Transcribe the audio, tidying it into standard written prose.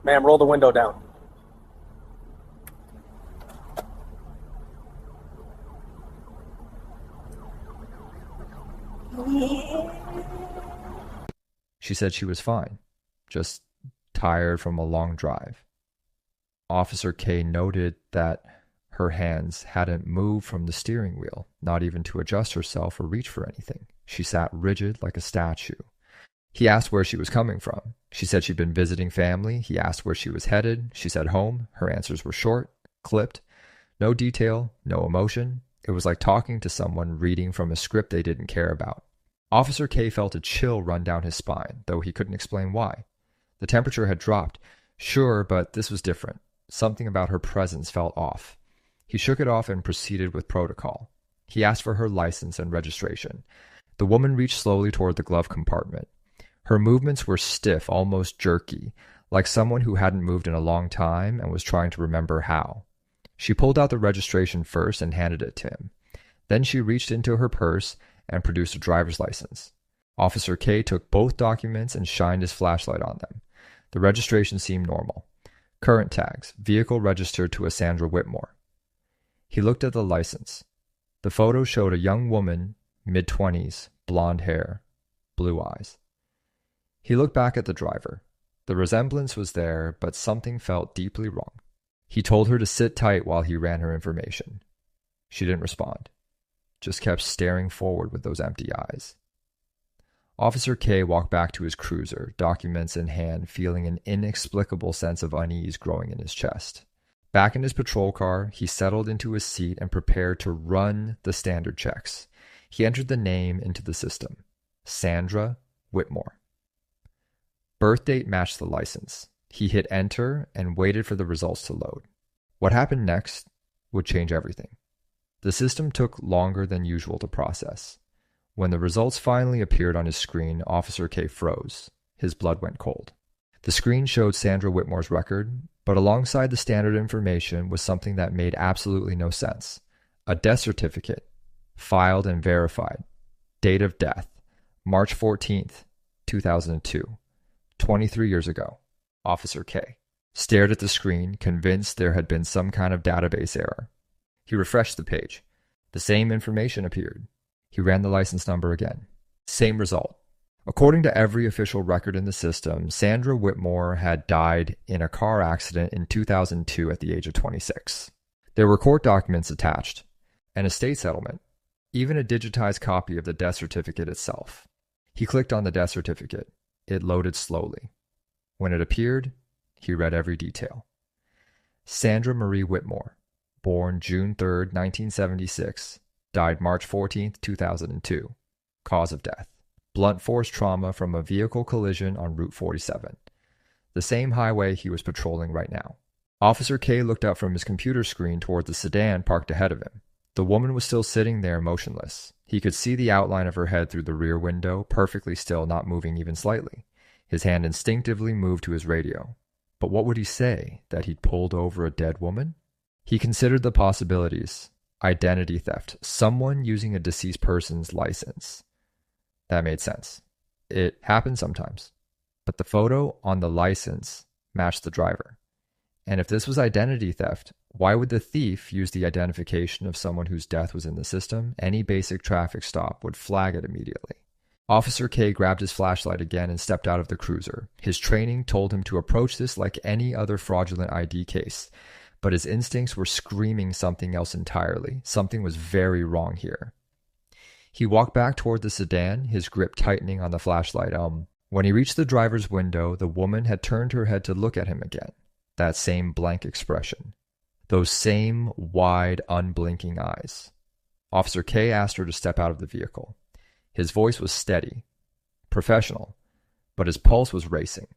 Ma'am, roll the window down. She said she was fine, just tired from a long drive. Officer K noted that her hands hadn't moved from the steering wheel, not even to adjust herself or reach for anything. She sat rigid like a statue. He asked where she was coming from. She said she'd been visiting family. He asked where she was headed. She said home. Her answers were short, clipped, no detail, no emotion. It was like talking to someone reading from a script they didn't care about. Officer K felt a chill run down his spine, though he couldn't explain why. The temperature had dropped, sure, but this was different. Something about her presence felt off. He shook it off and proceeded with protocol. He asked for her license and registration. The woman reached slowly toward the glove compartment. Her movements were stiff, almost jerky, like someone who hadn't moved in a long time and was trying to remember how. She pulled out the registration first and handed it to him. Then she reached into her purse and produced a driver's license. Officer K took both documents and shined his flashlight on them. The registration seemed normal. Current tags, vehicle registered to a Sandra Whitmore. He looked at the license. The photo showed a young woman, mid-20s, blonde hair, blue eyes. He looked back at the driver. The resemblance was there, but something felt deeply wrong. He told her to sit tight while he ran her information. She didn't respond, just kept staring forward with those empty eyes. Officer K walked back to his cruiser, documents in hand, feeling an inexplicable sense of unease growing in his chest. Back in his patrol car, he settled into his seat and prepared to run the standard checks. He entered the name into the system. Sandra Whitmore. Birth date matched the license. He hit enter and waited for the results to load. What happened next would change everything. The system took longer than usual to process. When the results finally appeared on his screen, Officer K froze. His blood went cold. The screen showed Sandra Whitmore's record, but alongside the standard information was something that made absolutely no sense. A death certificate, filed and verified. Date of death, March 14th, 2002. 23 years ago. Officer K stared at the screen, convinced there had been some kind of database error. He refreshed the page. The same information appeared. He ran the license number again. Same result. According to every official record in the system, Sandra Whitmore had died in a car accident in 2002 at the age of 26. There were court documents attached, an estate settlement, even a digitized copy of the death certificate itself. He clicked on the death certificate. It loaded slowly. When it appeared, he read every detail. Sandra Marie Whitmore, born June 3rd, 1976, died March 14th, 2002. Cause of death: blunt force trauma from a vehicle collision on Route 47, the same highway he was patrolling right now. Officer K looked out from his computer screen toward the sedan parked ahead of him. The woman was still sitting there motionless. He could see the outline of her head through the rear window, perfectly still, not moving even slightly. His hand instinctively moved to his radio. But what would he say? That he'd pulled over a dead woman? He considered the possibilities. Identity theft. Someone using a deceased person's license. That made sense. It happens sometimes. But the photo on the license matched the driver. And if this was identity theft, why would the thief use the identification of someone whose death was in the system? Any basic traffic stop would flag it immediately. Officer K grabbed his flashlight again and stepped out of the cruiser. His training told him to approach this like any other fraudulent ID case, but his instincts were screaming something else entirely. Something was very wrong here. He walked back toward the sedan, his grip tightening on the flashlight. When he reached the driver's window, the woman had turned her head to look at him again. That same blank expression. Those same wide, unblinking eyes. Officer K asked her to step out of the vehicle. His voice was steady, professional, but his pulse was racing.